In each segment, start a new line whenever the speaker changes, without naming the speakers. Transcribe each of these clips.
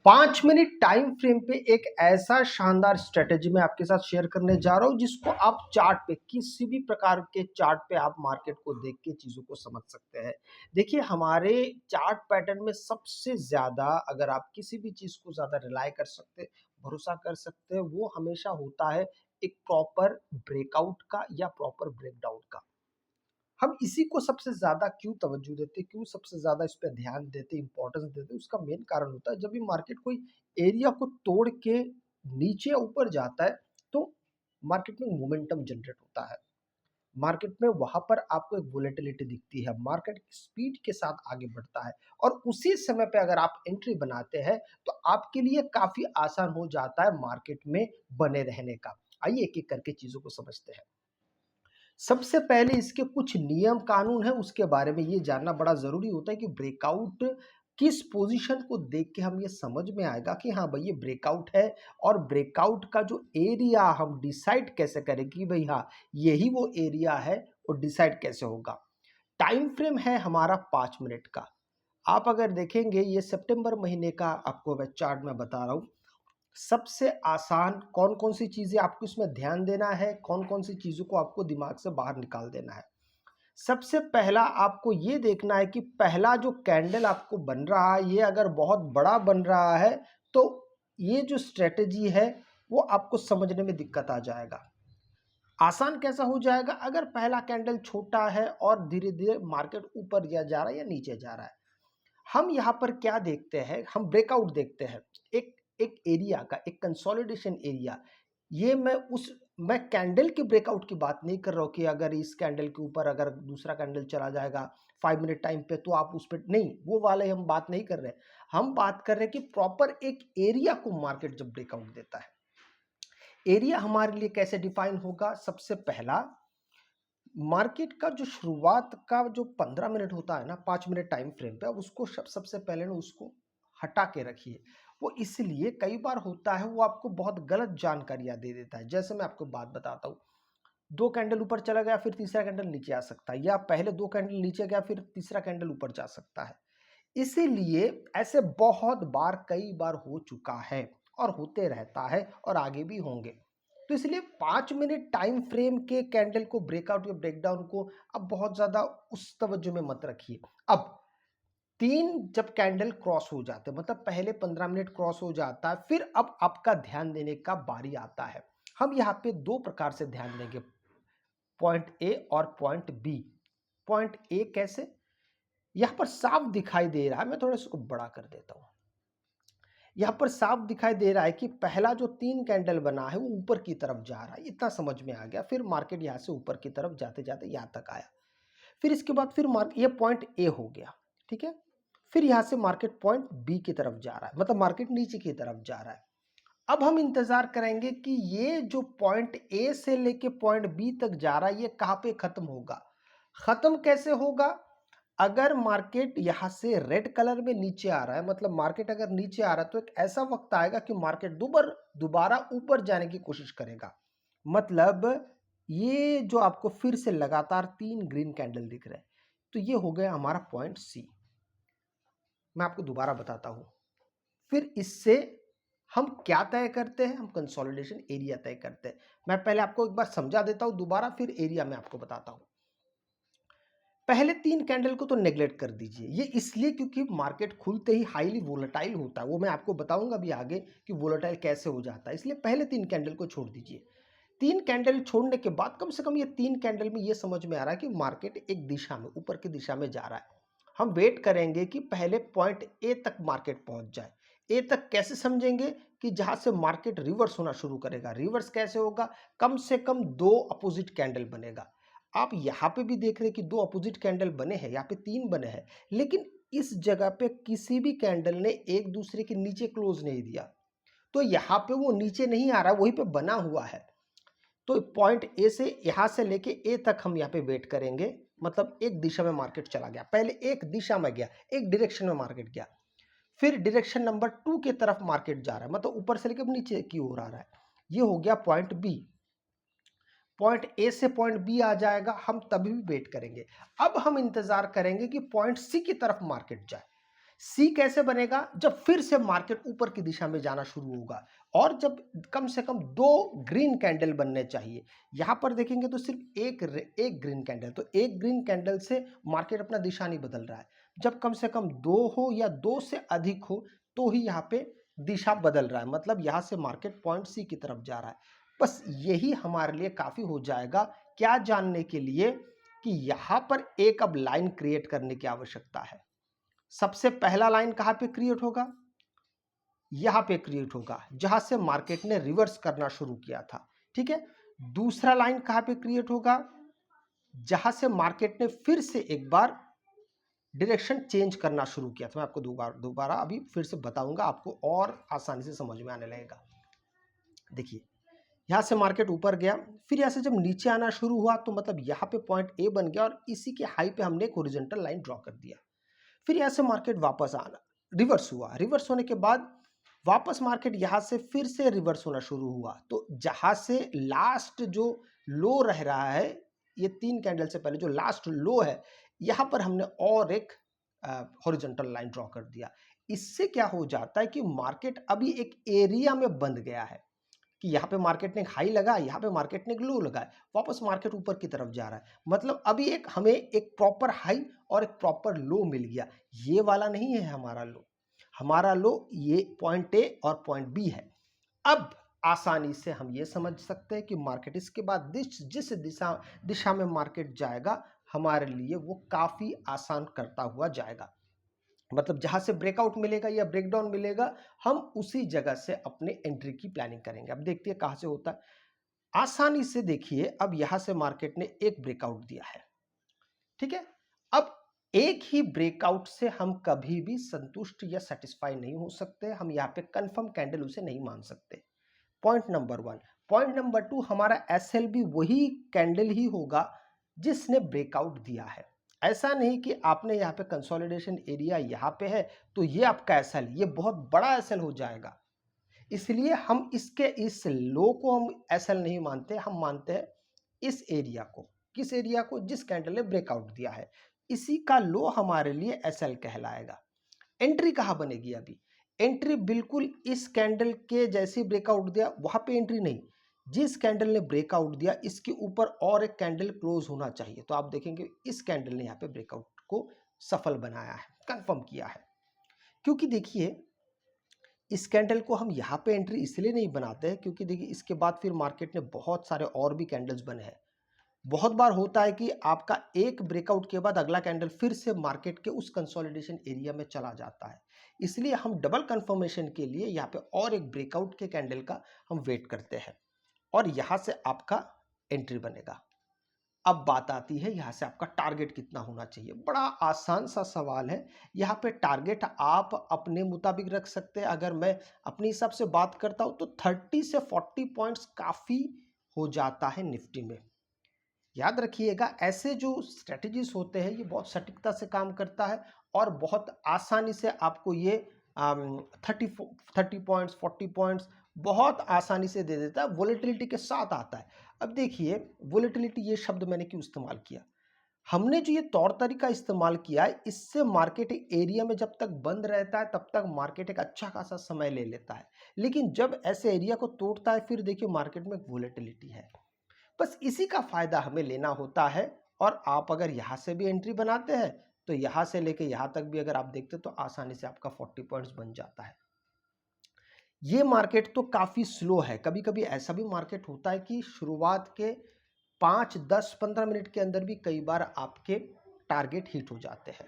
5 minute time frame पे एक ऐसा शानदार स्ट्रेटेजी मैं आपके साथ शेयर करने जा रहा हूं जिसको आप चार्ट पे किसी भी प्रकार के चार्ट पे आप मार्केट को देख के चीजों को समझ सकते हैं। देखिए हमारे चार्ट पैटर्न में सबसे ज्यादा अगर आप किसी भी चीज को ज्यादा रिलाई कर सकते भरोसा कर सकते हैं वो हमेशा होता है एक प्रॉपर ब्रेकआउट का या प्रॉपर ब्रेकडाउन का। हम इसी को सबसे ज़्यादा क्यों तवज्जो देते, क्यों सबसे ज़्यादा इस पे ध्यान देते, इम्पोर्टेंस देते, उसका मेन कारण होता है जब भी मार्केट कोई एरिया को तोड़ के नीचे ऊपर जाता है तो मार्केट में मोमेंटम जनरेट होता है। मार्केट में वहां पर आपको एक वोलेटिलिटी दिखती है, मार्केट स्पीड के साथ आगे बढ़ता है और उसी समय पे अगर आप एंट्री बनाते हैं तो आपके लिए काफी आसान हो जाता है मार्केट में बने रहने का। आइए एक एक करके चीजों को समझते हैं। सबसे पहले इसके कुछ नियम कानून है उसके बारे में ये जानना बड़ा जरूरी होता है कि ब्रेकआउट किस पोजीशन को देख के हम ये समझ में आएगा कि हाँ भाई ये ब्रेकआउट है। और ब्रेकआउट का जो एरिया हम डिसाइड कैसे करें कि भाई हाँ यही वो एरिया है और डिसाइड कैसे होगा। टाइम फ्रेम है हमारा 5 मिनट का। आप अगर देखेंगे ये सितंबर महीने का आपको मैं चार्ट में बता रहा हूँ। सबसे आसान कौन-कौन सी चीज़ें आपको इसमें ध्यान देना है, कौन-कौन सी चीज़ों को आपको दिमाग से बाहर निकाल देना है। सबसे पहला आपको ये देखना है कि पहला जो कैंडल आपको बन रहा है, ये अगर बहुत बड़ा बन रहा है, तो ये जो स्ट्रैटेजी है, वो आपको समझने में दिक्कत आ जाएगा। आसान कैसा हो जाएगा? अगर पहला कैंडल छोटा है और धीरे-धीरे मार्केट ऊपर या जा रहा है या नीचे जा रहा है। हम यहाँ पर क्या देखते हैं, हम ब्रेकआउट देखते हैं एक एक एरिया का, एक कंसोलिडेशन एरिया। ये मैं कैंडल के ब्रेकआउट की बात नहीं कर रहा हूँ कि अगर इस कैंडल के ऊपर अगर दूसरा कैंडल चला जाएगा 5 मिनट टाइम पे तो आप उस पर नहीं, वो वाले हम बात नहीं कर रहे। हम बात कर रहे हैं कि प्रॉपर एक एरिया को मार्केट जब ब्रेकआउट देता है। एरिया हमारे लिए कैसे डिफाइन होगा? सबसे पहला मार्केट का जो शुरुआत का जो 15 मिनट होता है ना 5 मिनट टाइम फ्रेम पे, अब उसको सबसे पहले ना उसको हटा के रखिए। वो इसलिए कई बार होता है वो आपको बहुत गलत जानकारियां दे देता है। जैसे मैं आपको बात बताता हूँ, दो कैंडल ऊपर चला गया फिर तीसरा कैंडल नीचे आ सकता है, या पहले दो कैंडल नीचे गया फिर तीसरा कैंडल ऊपर जा सकता है। इसीलिए ऐसे बहुत बार कई बार हो चुका है और होते रहता है और आगे भी होंगे। तो इसलिए 5 मिनट टाइम फ्रेम के कैंडल को ब्रेकआउट या ब्रेकडाउन को अब बहुत ज्यादा उस तवज्जो में मत रखिए। अब तीन जब कैंडल क्रॉस हो जाते हैं, मतलब पहले 15 मिनट क्रॉस हो जाता है, फिर अब आपका ध्यान देने का बारी आता है। हम यहाँ पे दो प्रकार से ध्यान देंगे, पॉइंट ए और पॉइंट बी। पॉइंट ए कैसे? यहां पर साफ दिखाई दे रहा है, मैं थोड़ा इसको बड़ा कर देता हूं। यहां पर साफ दिखाई दे रहा है कि पहला जो तीन कैंडल बना है वो ऊपर की तरफ जा रहा है, इतना समझ में आ गया। फिर मार्केट यहां से ऊपर की तरफ जाते जाते यहां तक आया। फिर इसके बाद फिर मार्केट, ये पॉइंट ए हो गया, ठीक है। फिर यहां से मार्केट पॉइंट बी की तरफ जा रहा है, मतलब मार्केट नीचे की तरफ जा रहा है। अब हम इंतजार करेंगे कि ये जो पॉइंट ए से लेके पॉइंट बी तक जा रहा है ये कहां पे खत्म होगा। खत्म कैसे होगा? अगर मार्केट यहां से रेड कलर में नीचे आ रहा है, मतलब मार्केट अगर नीचे आ रहा है तो एक ऐसा वक्त आएगा कि मार्केट दोबारा ऊपर जाने की कोशिश करेगा। मतलब ये जो आपको फिर से लगातार तीन ग्रीन कैंडल दिख रहे हैं, तो ये हो गया हमारा पॉइंट सी। मैं आपको दोबारा बताता हूं। फिर इससे हम क्या तय करते हैं? हम कंसोलिडेशन एरिया तय करते हैं। मैं पहले आपको एक बार समझा देता हूं दोबारा, फिर एरिया में आपको बताता हूं। पहले तीन कैंडल को तो नेग्लेक्ट कर दीजिए, ये इसलिए क्योंकि मार्केट खुलते ही हाईली वोलेटाइल होता है, वो मैं आपको बताऊंगा भी आगे कि वोलेटाइल कैसे हो जाता है, इसलिए पहले तीन कैंडल को छोड़ दीजिए। तीन कैंडल छोड़ने के बाद कम से कम ये तीन कैंडल में ये समझ में आ रहा है कि मार्केट एक दिशा में, ऊपर की दिशा में जा रहा है। हम वेट करेंगे कि पहले पॉइंट ए तक मार्केट पहुंच जाए। ए तक कैसे समझेंगे? कि जहां से मार्केट रिवर्स होना शुरू करेगा। रिवर्स कैसे होगा? कम से कम दो अपोजिट कैंडल बनेगा। आप यहां पे भी देख रहे हैं कि दो अपोजिट कैंडल बने हैं, यहाँ पे तीन बने हैं, लेकिन इस जगह पे किसी भी कैंडल ने एक दूसरे के नीचे क्लोज नहीं दिया, तो यहाँ पे वो नीचे नहीं आ रहा, वहीं पे बना हुआ है। तो पॉइंट ए से यहां से लेके ए तक हम यहाँ पे वेट करेंगे, मतलब एक दिशा में मार्केट चला गया, पहले एक दिशा में गया, एक डायरेक्शन में मार्केट गया, फिर डायरेक्शन नंबर 2 की तरफ मार्केट जा रहा है, मतलब ऊपर से लेकर नीचे की ओर आ रहा है। ये हो गया पॉइंट बी। पॉइंट ए से पॉइंट बी आ जाएगा, हम तभी भी वेट करेंगे। अब हम इंतजार करेंगे कि पॉइंट सी की तरफ मार्केट जाए। सी कैसे बनेगा? जब फिर से मार्केट ऊपर की दिशा में जाना शुरू होगा और जब कम से कम 2 ग्रीन कैंडल बनने चाहिए। यहाँ पर देखेंगे तो सिर्फ एक ग्रीन कैंडल, तो एक ग्रीन कैंडल से मार्केट अपना दिशा नहीं बदल रहा है। जब कम से कम 2 हो या 2 से अधिक हो तो ही यहाँ पे दिशा बदल रहा है, मतलब यहाँ से मार्केट पॉइंट सी की तरफ जा रहा है। बस यही हमारे लिए काफ़ी हो जाएगा क्या जानने के लिए कि यहाँ पर एक अब लाइन क्रिएट करने की आवश्यकता है। सबसे पहला लाइन कहां पे क्रिएट होगा? यहां पे क्रिएट होगा जहां से मार्केट ने रिवर्स करना शुरू किया था। ठीक है, दूसरा लाइन कहां पे क्रिएट होगा? जहां से मार्केट ने फिर से एक बार डायरेक्शन चेंज करना शुरू किया था। मैं आपको दोबारा अभी फिर से बताऊंगा, आपको और आसानी से समझ में आने लगेगा। देखिए, यहां से मार्केट ऊपर गया, फिर यहां से जब नीचे आना शुरू हुआ तो मतलब यहां पे पॉइंट ए बन गया और इसी के हाई पे हमने एक हॉरिजॉन्टल लाइन ड्रॉ कर दिया। फिर यहाँ से मार्केट वापस आना, रिवर्स हुआ, रिवर्स होने के बाद वापस मार्केट यहाँ से फिर से रिवर्स होना शुरू हुआ। तो जहाँ से लास्ट जो लो रह रहा है, ये 3 कैंडल से पहले जो लास्ट लो है, यहाँ पर हमने और एक हॉरिजॉन्टल लाइन ड्रॉ कर दिया। इससे क्या हो जाता है कि मार्केट अभी एक एरिया में बंध गया है कि यहाँ पे मार्केट ने एक हाई लगा, यहाँ पे मार्केट ने एक लो लगाया, वापस मार्केट ऊपर की तरफ जा रहा है। मतलब अभी एक हमें एक प्रॉपर हाई और एक प्रॉपर लो मिल गया। ये वाला नहीं है हमारा लो, हमारा लो ये पॉइंट ए और पॉइंट बी है। अब आसानी से हम ये समझ सकते हैं कि मार्केट इसके बाद जिस दिशा में मार्केट जाएगा, हमारे लिए वो काफी आसान करता हुआ जाएगा। मतलब जहां से ब्रेकआउट मिलेगा या ब्रेकडाउन मिलेगा, हम उसी जगह से अपने एंट्री की प्लानिंग करेंगे। अब देखते हैं कहां से होता है। आसानी से देखिए, अब यहां से मार्केट ने एक ब्रेकआउट दिया है। ठीक है, अब एक ही ब्रेकआउट से हम कभी भी संतुष्ट या सेटिस्फाई नहीं हो सकते। हम यहाँ पे कंफर्म कैंडल उसे नहीं मान सकते। Point number 1। पॉइंट नंबर 2, हमारा एसएल भी वही कैंडल ही होगा जिसने ब्रेकआउट दिया है। ऐसा नहीं कि आपने यहाँ पे कंसोलिडेशन एरिया यहाँ पे है तो ये आपका एसएल, ये बहुत बड़ा एसएल हो जाएगा। इसलिए हम इस लो को हम एसएल नहीं मानते, हम मानते हैं इस एरिया को। किस एरिया को? जिस कैंडल ने ब्रेकआउट दिया है, इसी का लो हमारे लिए एसएल कहलाएगा। एंट्री कहां बनेगी? अभी एंट्री बिल्कुल इस कैंडल के जैसे ब्रेकआउट दिया वहां पे एंट्री नहीं, जिस कैंडल ने ब्रेकआउट दिया इसके ऊपर और एक कैंडल क्लोज होना चाहिए। तो आप देखेंगे इस कैंडल ने यहाँ पे ब्रेकआउट को सफल बनाया है, कंफर्म किया है। क्योंकि देखिए, इस कैंडल को हम यहाँ पे एंट्री इसलिए नहीं बनाते हैं क्योंकि देखिए इसके बाद फिर मार्केट ने बहुत सारे और भी कैंडल्स बने हैं। बहुत बार होता है कि आपका एक ब्रेकआउट के बाद अगला कैंडल फिर से मार्केट के उस कंसोलिडेशन एरिया में चला जाता है। इसलिए हम डबल कंफर्मेशन के लिए यहाँ पे और एक ब्रेकआउट के कैंडल का हम वेट करते हैं और यहाँ से आपका एंट्री बनेगा। अब बात आती है यहाँ से आपका टारगेट कितना होना चाहिए। बड़ा आसान सा सवाल है। यहाँ पे टारगेट आप अपने मुताबिक रख सकते हैं। अगर मैं अपने हिसाब से बात करता हूँ तो 30 से 40 पॉइंट्स काफ़ी हो जाता है निफ्टी में। याद रखिएगा, ऐसे जो स्ट्रेटजीज होते हैं ये बहुत सटीकता से काम करता है और बहुत आसानी से आपको ये 30 पॉइंट्स 40 पॉइंट्स बहुत आसानी से दे देता है। वोलेटिलिटी के साथ आता है। अब देखिए, वोलेटिलिटी ये शब्द मैंने क्यों इस्तेमाल किया? हमने जो ये तौर तरीका इस्तेमाल किया है, इससे मार्केट एरिया में जब तक बंद रहता है तब तक मार्केट एक अच्छा खासा समय ले लेता है, लेकिन जब ऐसे एरिया को तोड़ता है फिर देखिए मार्केट में वोलेटिलिटी है। बस इसी का फायदा हमें लेना होता है। और आप अगर यहाँ से भी एंट्री बनाते हैं तो यहाँ से लेके यहाँ तक भी अगर आप देखते तो आसानी से आपका 40 पॉइंट्स बन जाता है। ये मार्केट तो काफ़ी स्लो है। कभी कभी ऐसा भी मार्केट होता है कि शुरुआत के 5, 10, 15 मिनट के अंदर भी कई बार आपके टारगेट हिट हो जाते हैं।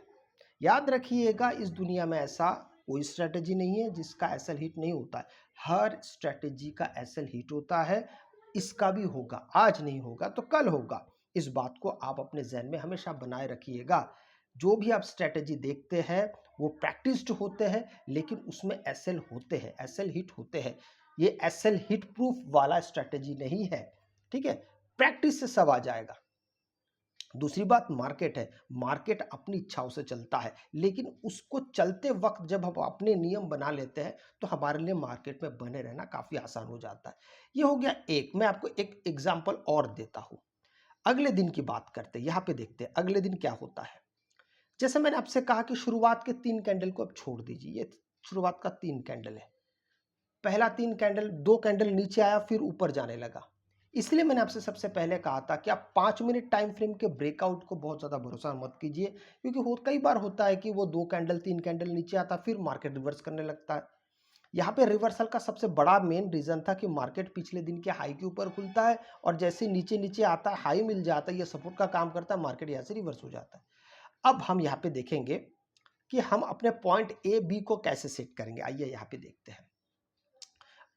याद रखिएगा, इस दुनिया में ऐसा कोई स्ट्रेटेजी नहीं है जिसका एसएल हिट नहीं होता है। हर स्ट्रेटेजी का एसएल हिट होता है। इसका भी होगा, आज नहीं होगा तो कल होगा। इस बात को आप अपने जहन में हमेशा बनाए रखिएगा। जो भी आप स्ट्रेटेजी देखते हैं वो प्रैक्टिस्ड होते हैं, लेकिन उसमें एसएल होते हैं, एसएल हिट होते हैं। ये एसएल हिट प्रूफ वाला स्ट्रेटेजी नहीं है। ठीक है, प्रैक्टिस से सब आ जाएगा। दूसरी बात, मार्केट है, मार्केट अपनी इच्छाओं से चलता है, लेकिन उसको चलते वक्त जब हम अपने नियम बना लेते हैं तो हमारे लिए मार्केट में बने रहना काफ़ी आसान हो जाता है। ये हो गया एक। मैं आपको एक एग्जांपल और देता हूं। अगले दिन की बात करते हैं। यहाँ पे देखते हैं अगले दिन क्या होता है। जैसे मैंने आपसे कहा कि शुरुआत के 3 कैंडल को आप छोड़ दीजिए, ये शुरुआत का 3 कैंडल है। पहला 3 कैंडल, 2 कैंडल नीचे आया फिर ऊपर जाने लगा। इसलिए मैंने आपसे सबसे पहले कहा था कि आप 5 मिनट टाइम फ्रेम के ब्रेकआउट को बहुत ज़्यादा भरोसा मत कीजिए, क्योंकि कई बार होता है कि वो 2 कैंडल 3 कैंडल नीचे आता फिर मार्केट रिवर्स करने लगता है। यहाँ पे रिवर्सल का सबसे बड़ा मेन रीज़न था कि मार्केट पिछले दिन के हाई के ऊपर खुलता है और जैसे नीचे नीचे आता है, हाई मिल जाता है, ये सपोर्ट का काम करता है, मार्केट यहाँ से रिवर्स हो जाता है। अब हम यहाँ पे देखेंगे कि हम अपने पॉइंट ए बी को कैसे सेट करेंगे। आइए यहाँ पे देखते हैं।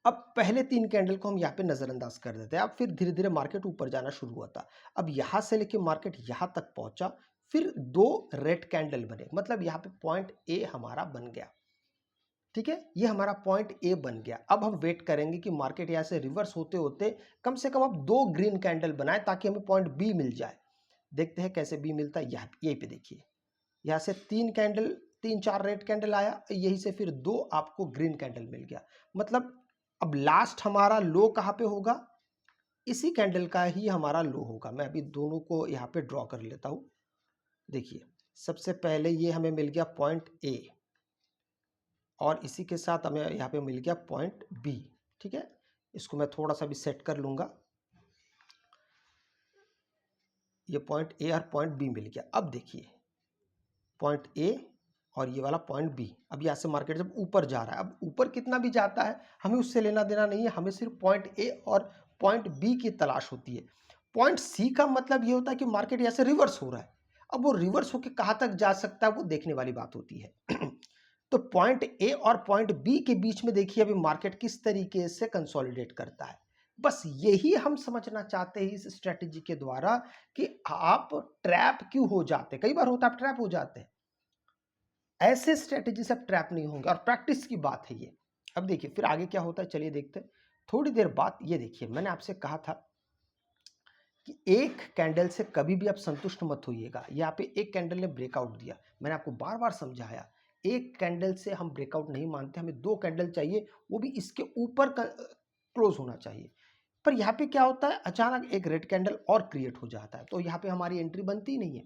अब पहले 3 कैंडल को हम यहाँ पे नज़रअंदाज कर देते हैं। अब फिर धीरे धीरे मार्केट ऊपर जाना शुरू हुआ था। अब यहाँ से लेके मार्केट यहाँ तक पहुंचा, फिर 2 रेड कैंडल बने, मतलब यहाँ पे पॉइंट ए हमारा बन गया। ठीक है, ये हमारा पॉइंट ए बन गया। अब हम वेट करेंगे कि मार्केट यहाँ से रिवर्स होते होते कम से कम अब 2 ग्रीन कैंडल बनाए ताकि हमें पॉइंट बी मिल जाए। देखते हैं कैसे बी मिलता है। यहीं पे देखिए, यहाँ से 3 कैंडल, 3-4 रेड कैंडल आया, यहीं से फिर 2 आपको ग्रीन कैंडल मिल गया। मतलब अब लास्ट हमारा लो कहाँ पे होगा, इसी कैंडल का ही हमारा लो होगा। मैं अभी दोनों को यहाँ पे ड्रॉ कर लेता हूँ। देखिए, सबसे पहले ये हमें मिल गया पॉइंट ए और इसी के साथ हमें यहाँ पे मिल गया पॉइंट बी। ठीक है, इसको मैं थोड़ा सा भी सेट कर लूँगा। ये पॉइंट ए और पॉइंट बी मिल गया। अब देखिए, पॉइंट ए और ये वाला पॉइंट बी। अब यहाँ से मार्केट जब ऊपर जा रहा है, अब ऊपर कितना भी जाता है हमें उससे लेना देना नहीं है, हमें सिर्फ पॉइंट ए और पॉइंट बी की तलाश होती है। पॉइंट सी का मतलब ये होता है कि मार्केट यहाँ से रिवर्स हो रहा है। अब वो रिवर्स होकर कहाँ तक जा सकता है वो देखने वाली बात होती है। तो पॉइंट ए और पॉइंट बी के बीच में देखिए अभी मार्केट किस तरीके से कंसोलिडेट करता है। बस यही हम समझना चाहते हैं इस स्ट्रेटेजी के द्वारा कि आप ट्रैप क्यों हो जाते हैं। कई बार होता है आप ट्रैप हो जाते हैं, ऐसे स्ट्रेटेजी से आप ट्रैप नहीं होंगे और प्रैक्टिस की बात है ये। अब देखिए फिर आगे क्या होता है, चलिए देखते हैं। थोड़ी देर बाद ये देखिए, मैंने आपसे कहा था कि एक कैंडल से कभी भी आप संतुष्ट मत होइएगा। यहाँ पे एक कैंडल ने ब्रेकआउट दिया, मैंने आपको बार बार समझाया, एक कैंडल से हम ब्रेकआउट नहीं मानते, हमें 2 कैंडल चाहिए, वो भी इसके ऊपर क्लोज होना चाहिए। पर यहाँ पे क्या होता है, अचानक एक रेड कैंडल और क्रिएट हो जाता है, तो यहाँ पे हमारी एंट्री बनती ही नहीं है।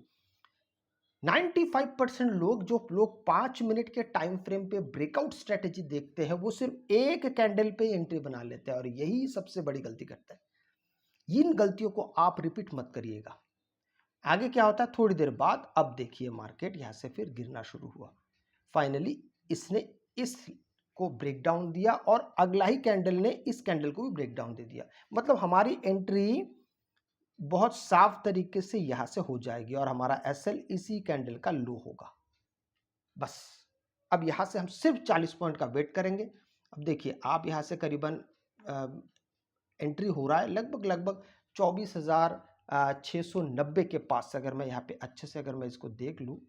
95% लोग, जो लोग 5 मिनट के टाइम फ्रेम पे ब्रेकआउट स्ट्रेटेजी देखते हैं, वो सिर्फ एक कैंडल पे एंट्री बना लेते हैं और यही सबसे बड़ी गलती करते हैं। इन गलतियों को आप रिपीट मत करिएगा। आगे क्या होता है, थोड़ी देर बाद अब देखिए मार्केट यहां से फिर गिरना शुरू हुआ। फाइनली इसने इस को ब्रेक डाउन दिया और अगला ही कैंडल ने इस कैंडल को भी ब्रेक डाउन दे दिया। मतलब हमारी एंट्री बहुत साफ तरीके से यहां से हो जाएगी और हमारा एसएल इसी कैंडल का लो होगा। बस अब यहां से हम सिर्फ 40 पॉइंट का वेट करेंगे। अब देखिए, आप यहां से करीबन एंट्री हो रहा है लगभग 24,690 के पास। अगर मैं यहाँ पे अच्छे से अगर मैं इसको देख लूँ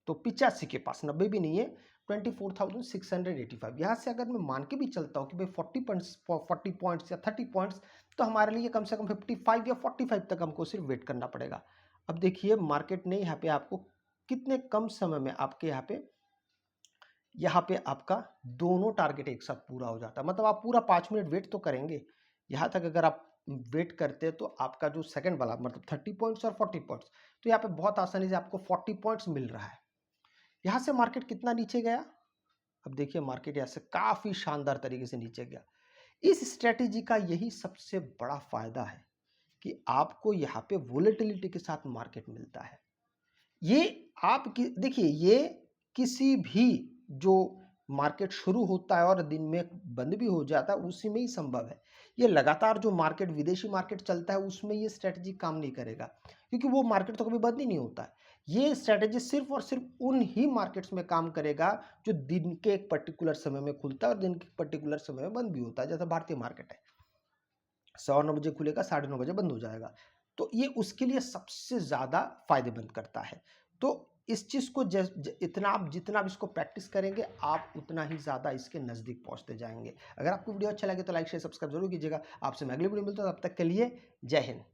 तो 85 के पास, 90 भी नहीं है, 24,685। यहाँ से अगर मैं मान के भी चलता हूँ कि भाई 40 पॉइंट्स या 30 पॉइंट्स, तो हमारे लिए कम से कम 55 या 45 तक हमको सिर्फ वेट करना पड़ेगा। अब देखिए मार्केट ने यहाँ पे आपको कितने कम समय में आपके यहाँ पे आपका दोनों टारगेट एक साथ पूरा हो जाता है। मतलब आप पूरा 5 मिनट वेट तो करेंगे। यहाँ तक अगर आप वेट करते हैं तो आपका जो सेकंड वाला मतलब 30 पॉइंट्स और 40 पॉइंट्स, तो यहाँ पे बहुत आसानी से आपको 40 पॉइंट्स मिल रहा है। यहाँ से मार्केट कितना नीचे गया, अब देखिए मार्केट यहाँ से काफ़ी शानदार तरीके से नीचे गया। इस स्ट्रेटेजी का यही सबसे बड़ा फायदा है कि आपको यहाँ पे वोलेटिलिटी के साथ मार्केट मिलता है। ये आप देखिए, ये किसी भी जो मार्केट शुरू होता है और दिन में बंद भी हो जाता है उसी में ही संभव है। ये लगातार जो मार्केट, विदेशी मार्केट चलता है उसमें ये स्ट्रेटजी काम नहीं करेगा, क्योंकि वो मार्केट तो कभी बंद ही नहीं होता है। ये स्ट्रेटजी सिर्फ और सिर्फ उन ही मार्केट्स में काम करेगा जो दिन के एक पर्टिकुलर समय में खुलता है और दिन के पर्टिकुलर समय में बंद भी होता है। जैसा भारतीय मार्केट है, 9:15 बजे खुलेगा, 9:30 बजे बंद हो जाएगा, तो ये उसके लिए सबसे ज़्यादा फायदेमंद करता है। तो इस चीज़ को जितना आप इसको प्रैक्टिस करेंगे, आप उतना ही ज़्यादा इसके नज़दीक पहुंचते जाएंगे। अगर आपको वीडियो अच्छा लगे तो लाइक शेयर सब्सक्राइब जरूर कीजिएगा। आपसे मैं अगली वीडियो मिलता हूं, तब तक के लिए जय हिंद।